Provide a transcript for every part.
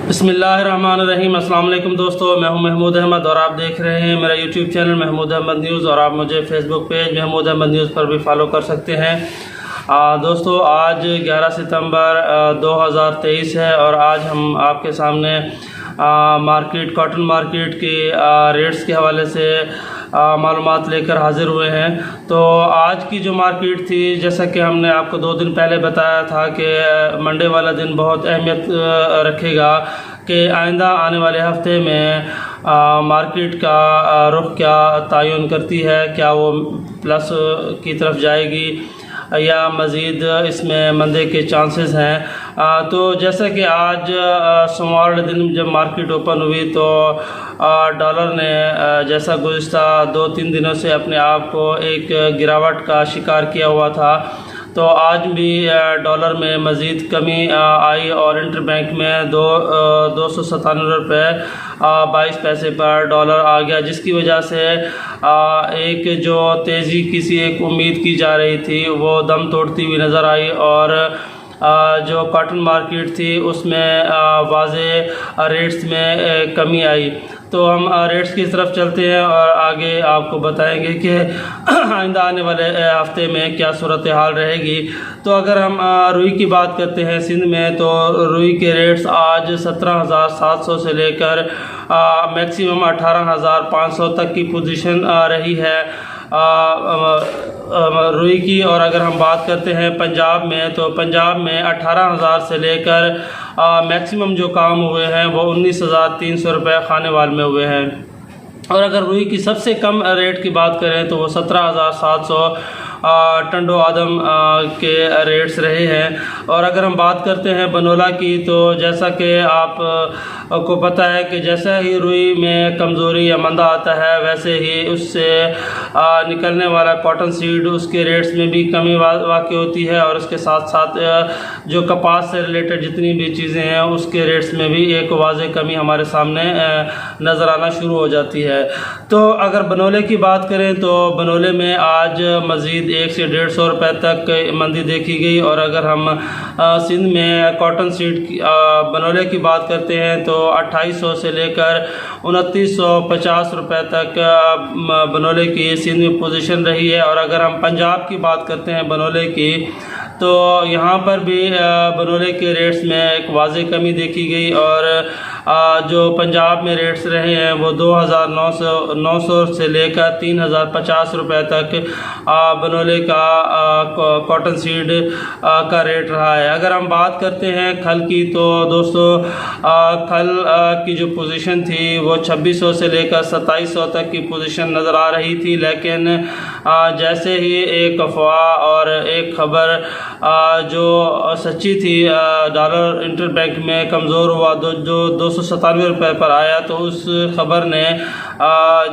बिस्मिल्लाहिर्रहमानिर्रहीम। अस्सलाम वालेकुम दोस्तों, मैं हूं महमूद अहमद और आप देख रहे हैं मेरा YouTube channel Mahmood Ahmed news. और आप मुझे Facebook page Mahmood Ahmed news पर भी फॉलो कर सकते हैं। दोस्तों, आज 11 सितंबर 2023 है और आज हम आपके सामने कॉटन मार्केट के रेट्स के हवाले से मालूमात लेकर हाज़िर हुए हैं। तो आज की जो मार्केट थी, जैसा कि हमने आपको 2 दिन पहले बताया था कि मंडे वाला दिन बहुत अहमियत रखेगा कि आइंदा आने वाले हफ्ते में मार्केट का रुख क्या तयन करती है, क्या वो प्लस की तरफ जाएगी या मज़ीद इसमें मंदे के चांसेस हैं। तो जैसा कि आज सोमवार दिन जब मार्केट ओपन हुई तो डॉलर ने जैसा गुज़िश्ता 2-3 दिनों से अपने आप को एक गिरावट का शिकार किया हुआ था, तो आज भी डॉलर में मज़ीद कमी आई और इंटरबैंक में 297 रुपये 22 पैसे पर डॉलर आ गया, जिसकी वजह से एक जो तेज़ी किसी एक उम्मीद की जा रही थी वो दम तोड़ती हुई नज़र आई और जो कॉटन मार्केट थी उसमें वाज़े रेट्स में कमी आई। तो हम रेट्स की तरफ चलते हैं और आगे आपको बताएंगे कि आइंदा आने वाले हफ्ते में क्या सूरत हाल रहेगी। तो अगर हम रुई की बात करते हैं सिंध में, तो रुई के रेट्स आज 17,700 से लेकर मैक्सिमम 18,500 तक की पोजीशन रही है रुई की। और अगर हम बात करते हैं पंजाब में, तो पंजाब में 18,000 से लेकर मैक्सिमम जो काम हुए हैं वो 19,300 रुपये खानेवाल में हुए हैं। और अगर रुई की सबसे कम रेट की बात करें तो वो 17,700 टंडो आदम के रेट्स रहे हैं। और अगर हम बात करते हैं बनोला की, तो जैसा कि आप को पता है कि जैसा ही रुई में कमज़ोरी या मंदा आता है वैसे ही उससे निकलने वाला कॉटन सीड उसके रेट्स में भी कमी वाक़ई होती है और उसके साथ साथ जो कपास से रिलेटेड जितनी भी चीज़ें हैं उसके रेट्स में भी एक वाज़ेह कमी हमारे सामने नज़र आना शुरू हो जाती है। तो अगर बनोले की बात करें तो बनोले में आज मज़ीद 100 से 150 रुपये तक मंदी देखी गई। और अगर हम सिंध में कॉटन सीड बनोले की बात करते हैं तो 2800 से लेकर 2950 रुपये तक बनोले की सिंध में पोजीशन रही है। और अगर हम पंजाब की बात करते हैं बनोले की, तो यहाँ पर भी बनोले के रेट्स में एक वाज़ेह कमी देखी गई और जो पंजाब में रेट्स रहे हैं वो 2,900 से लेकर 3,050 रुपये तक बनोले का कॉटन सीड का रेट रहा है। अगर हम बात करते हैं खल की, तो दोस्तों खल की जो पोजीशन थी वो 2600 से लेकर 2700 तक की पोजीशन नज़र आ रही थी, लेकिन जैसे ही एक अफवाह और एक ख़बर जो सच्ची थी, डॉलर इंटरबैंक में कमज़ोर हुआ जो 297 रुपये पर आया, तो उस ख़बर ने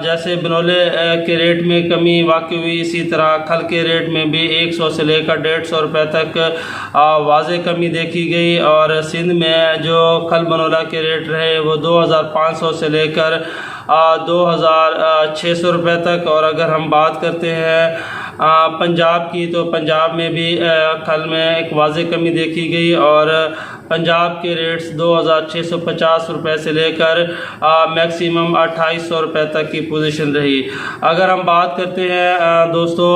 जैसे बनोले के रेट में कमी वाक़ई हुई, इसी तरह खल के रेट में भी 100 से लेकर 150 रुपये तक वाज़ेह कमी देखी गई। और सिंध में जो खल बनोला के रेट रहे वो 2,500 से लेकर 2,600 रुपये तक। और अगर हम बात करते हैं पंजाब की, तो पंजाब में भी खल में एक वाज़ेह कमी देखी गई और पंजाब के रेट्स 2,650 रुपये से लेकर मैक्सिमम 2,800 रुपये तक की पोजीशन रही। अगर हम बात करते हैं दोस्तों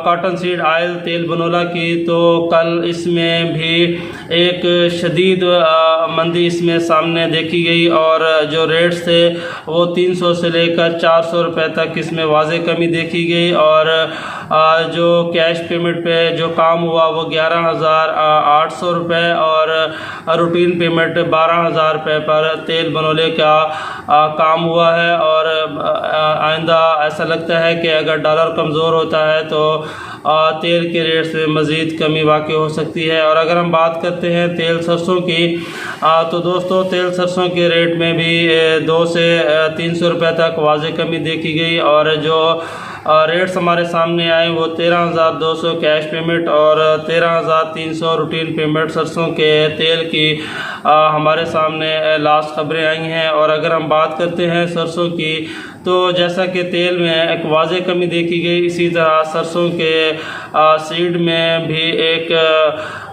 कॉटन सीड आयल तेल बनोला की, तो कल इसमें भी एक शदीद मंदी इसमें सामने देखी गई और जो रेट्स थे वो 300 से लेकर 400 रुपये तक इसमें वाज़ेह कमी देखी गई। और जो कैश पेमेंट पे जो काम हुआ वो 11,800 रुपये और रूटीन पेमेंट 12,000 रुपये पर तेल बनोले का काम हुआ है। और आइंदा ऐसा लगता है कि अगर डॉलर कमज़ोर होता है तो तेल के रेट्स में मज़ीद कमी वाक़ई हो सकती है। और अगर हम बात करते हैं तेल सरसों की, तो दोस्तों तेल सरसों के रेट में भी 200 से 300 रुपये तक वाज़ेह कमी देखी गई और जो रेट्स हमारे सामने आए वो 13,200 कैश पेमेंट और 13,300 रूटीन पेमेंट सरसों के तेल की हमारे सामने लास्ट खबरें आई हैं। और अगर हम बात करते हैं सरसों की, तो जैसा कि तेल में एक वाज़ेह कमी देखी गई, इसी तरह सरसों के सीड में भी एक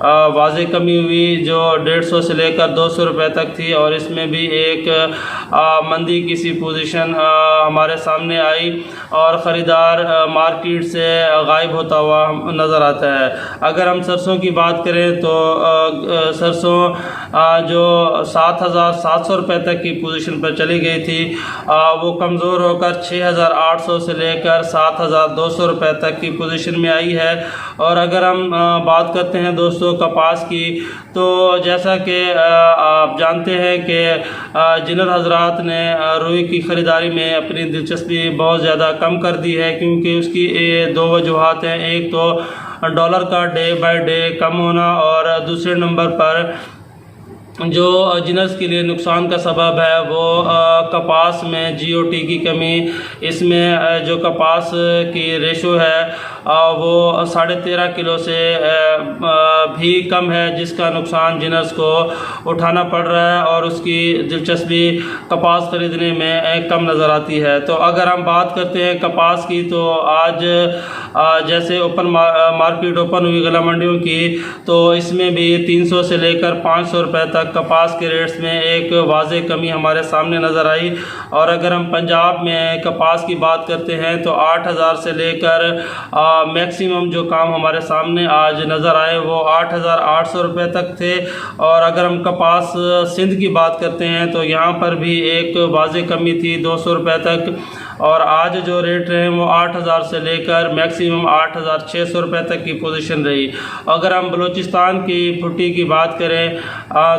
वाज़ेह कमी हुई जो 150 से लेकर 200 रुपये तक थी, और इसमें भी एक मंदी की सी पोजीशन हमारे सामने आई और ख़रीदार मार्केट से गायब होता हुआ नज़र आता है। अगर हम सरसों की बात करें तो सरसों जो 7,700 रुपये तक की पोजीशन पर चली गई थी, वो कमज़ोर होकर 6,800 से लेकर 7,200 रुपये तक की पोजीशन में आई है। और अगर हम बात करते हैं दोस्तों कपास की, तो जैसा कि आप जानते हैं कि जिनर हजरात ने रुई की ख़रीदारी में अपनी दिलचस्पी बहुत ज़्यादा कम कर दी है, क्योंकि उसकी दो वजूहात हैं। एक तो डॉलर का डे बाय डे कम होना, और दूसरे नंबर पर जो जिनर्स के लिए नुकसान का सबब है वो कपास में GOT की कमी। इसमें जो कपास की रेशो है वो 13.5 किलो से भी कम है, जिसका नुकसान जिनर्स को उठाना पड़ रहा है और उसकी दिलचस्पी कपास ख़रीदने में कम नज़र आती है। तो अगर हम बात करते हैं कपास की, तो आज जैसे ओपन मार्केट ओपन हुई गला मंडियों की, तो इसमें भी 300 से लेकर 500 रुपये तक कपास के रेट्स में एक वाज़ेह कमी हमारे सामने नज़र आई। और अगर हम पंजाब में कपास की बात करते हैं तो 8,000 से लेकर मैक्सिमम जो काम हमारे सामने आज नज़र आए वो 8,800 रुपये तक थे। और अगर हम कपास सिंध की बात करते हैं तो यहाँ पर भी एक वाज़ेह कमी थी 200 रुपये तक, और आज जो रेट रहे वो 8,000 से लेकर मैक्सिमम 8,600 रुपये तक की पोजीशन रही। अगर हम बलूचिस्तान की फुट्टी की बात करें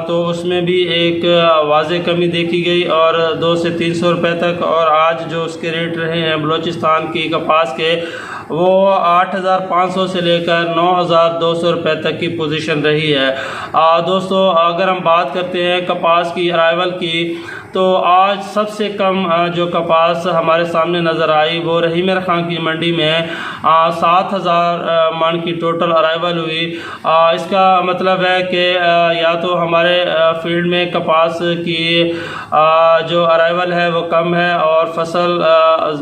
तो उसमें भी एक वाज़ेह कमी देखी गई और 200 से 300 रुपये तक, और आज जो उसके रेट रहे हैं बलूचिस्तान की कपास के वो 8,500 से लेकर 9,200 रुपये तक की पोजीशन रही है। दोस्तों अगर हम बात करते हैं कपास की अराइवल की, तो आज सबसे कम जो कपास हमारे सामने नज़र आई वो रहीम खां की मंडी में 7,000 मन की टोटल अराइवल हुई। इसका मतलब है कि या तो हमारे फील्ड में कपास की जो अराइवल है वो कम है और फसल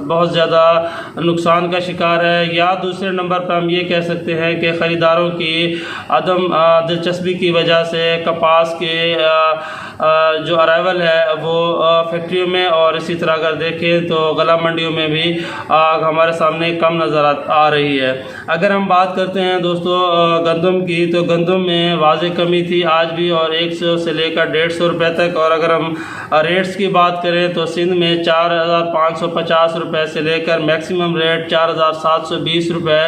बहुत ज़्यादा नुकसान का शिकार है, या दूसरे नंबर पर हम ये कह सकते हैं कि ख़रीदारों की अदम दिलचस्पी की वजह से कपास के जो अराइवल है वो फैक्ट्रियों में और इसी तरह अगर देखें तो गला मंडियों में भी हमारे सामने कम नज़र आ रही है। अगर हम बात करते हैं दोस्तों गंदम की, तो गंदम में वाज़ेह कमी थी आज भी, और 100 से लेकर 150 रुपये तक। और अगर हम रेट्स की बात करें तो सिंध में 4,550 रुपये से लेकर मैक्सिमम रेट 4,720 रुपये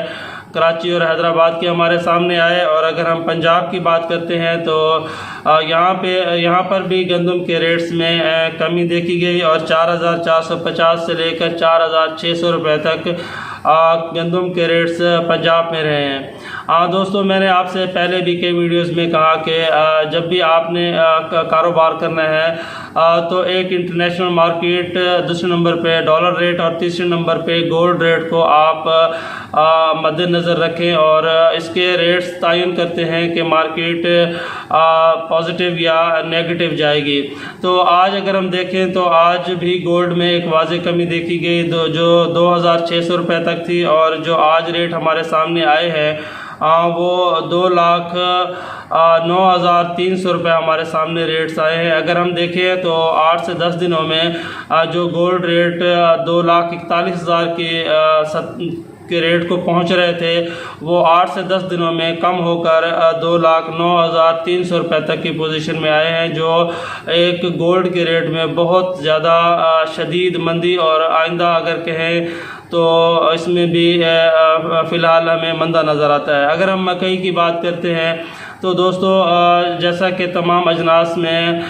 कराची और हैदराबाद के हमारे सामने आए। और अगर हम पंजाब की बात करते हैं तो यहाँ पर भी गंदम के रेट्स में कमी देखी गई और 4,450 से लेकर 4,600 रुपये तक गंदम के रेट्स पंजाब में रहे हैं। दोस्तों मैंने आपसे पहले भी कई वीडियोस में कहा कि जब भी आपने कारोबार करना है तो एक इंटरनेशनल मार्केट, दूसरे नंबर पे डॉलर रेट और तीसरे नंबर पे गोल्ड रेट को आप मद्देनज़र रखें, और इसके रेट्स तयन करते हैं कि मार्केट पॉजिटिव या नेगेटिव जाएगी। तो आज अगर हम देखें तो आज भी गोल्ड में एक वाज़ेह कमी देखी गई जो 2,600 रुपये तक थी, और जो आज रेट हमारे सामने आए हैं वो 2,09,300 रुपये हमारे सामने रेट्स आए हैं। अगर हम देखें तो 8 से 10 दिनों में जो गोल्ड रेट 2,41,000 के रेट को पहुंच रहे थे वो 8 से 10 दिनों में कम होकर 2,09,300 रुपये तक की पोजीशन में आए हैं, जो एक गोल्ड के रेट में बहुत ज़्यादा शदीद मंदी और आइंदा अगर कहें तो इसमें भी फ़िलहाल हमें मंदा नज़र आता है। अगर हम मकई की बात करते हैं तो दोस्तों जैसा कि तमाम अजनास में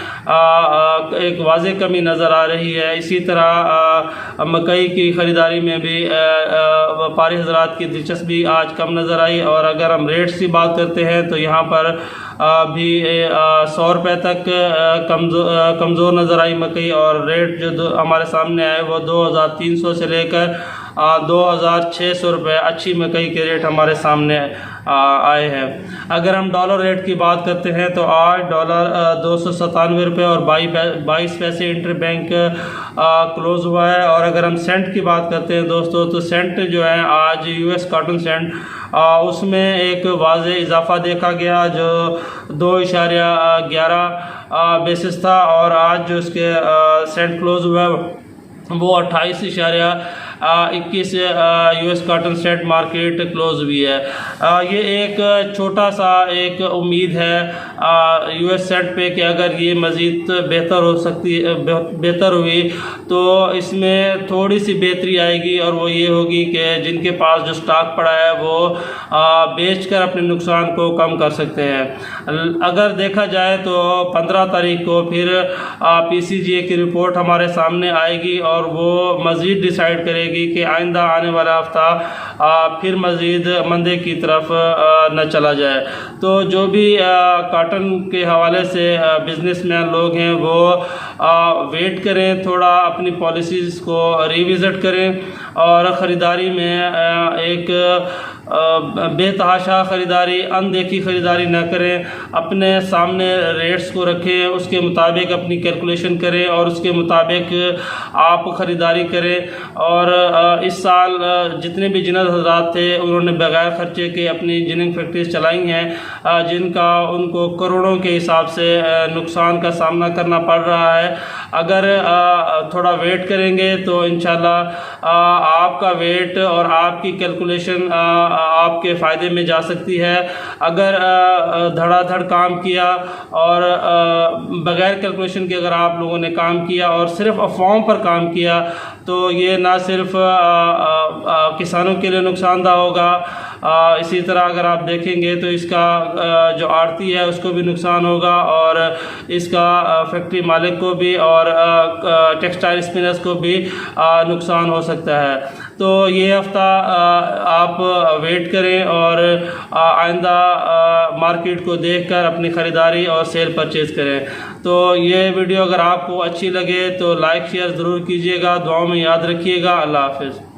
एक वाज़ेह कमी नज़र आ रही है, इसी तरह मकई की ख़रीदारी में भी व्यापारी हज़रात की दिलचस्पी आज कम नज़र आई। और अगर हम रेट्स की बात करते हैं तो यहाँ पर भी 100 रुपये तक कमज़ोर नज़र आई मकई, और रेट जो हमारे सामने आए वो 2,300 से लेकर 2600 रुपये अच्छी मकई के रेट हमारे सामने आए हैं। अगर हम डॉलर रेट की बात करते हैं तो आज डॉलर 297 रुपये और 22 पैसे इंटर बैंक क्लोज़ हुआ है। और अगर हम सेंट की बात करते हैं दोस्तों, तो सेंट जो है आज US कॉटन सेंट उसमें एक वाज़े इजाफा देखा गया जो 2.11 बेसिस था, और आज जो उसके सेंट क्लोज़ हुआ वो 28.21 US cotton cent market close हुई है। ये एक छोटा सा एक उम्मीद है US सेंट पे कि अगर ये मज़ीद बेहतर हो सकती बेहतर हुई तो इसमें थोड़ी सी बेहतरी आएगी, और वो ये होगी कि जिनके पास जो स्टॉक पड़ा है वो बेचकर अपने नुकसान को कम कर सकते हैं। अगर देखा जाए तो 15 तारीख को फिर PCGA की रिपोर्ट हमारे सामने आएगी और वो मज़ीद डिसाइड करेगी कि आइंदा आने वाला हफ्ता फिर मज़ीद मंदे की तरफ न चला जाए। तो जो भी कॉटन के हवाले से बिजनेसमैन लोग हैं वो वेट करें, थोड़ा अपनी पॉलिसीज़ को रिविज़िट करें और ख़रीदारी में एक बेतहाशा ख़रीदारी, अनदेखी ख़रीदारी न करें। अपने सामने रेट्स को रखें, उसके मुताबिक अपनी कैलकुलेशन करें और उसके मुताबिक आप ख़रीदारी करें। और इस साल जितने भी जिन्नत हज़रात थे उन्होंने बग़ैर ख़र्चे के अपनी जिनिंग फैक्ट्रीज चलाई हैं, जिनका उनको करोड़ों के हिसाब से नुकसान का सामना करना पड़ रहा है। अगर थोड़ा वेट करेंगे तो इंशाल्लाह आपका वेट और आपकी कैलकुलेशन आपके फ़ायदे में जा सकती है। अगर धड़ाधड़ काम किया और बग़ैर कैलकुलेशन के अगर आप लोगों ने काम किया और सिर्फ अफवाहों पर काम किया तो ये ना सिर्फ किसानों के लिए नुकसानदा होगा, इसी तरह अगर आप देखेंगे तो इसका जो आड़ती है उसको भी नुकसान होगा और इसका फैक्ट्री मालिक को भी और टेक्सटाइल स्पिनर्स को भी नुकसान हो सकता है। तो ये हफ़्ता आप वेट करें और आइंदा मार्केट को देखकर अपनी ख़रीदारी और सेल परचेज़ करें। तो ये वीडियो अगर आपको अच्छी लगे तो लाइक शेयर ज़रूर कीजिएगा, दुआओं में याद रखिएगा। अल्लाह हाफ़िज़।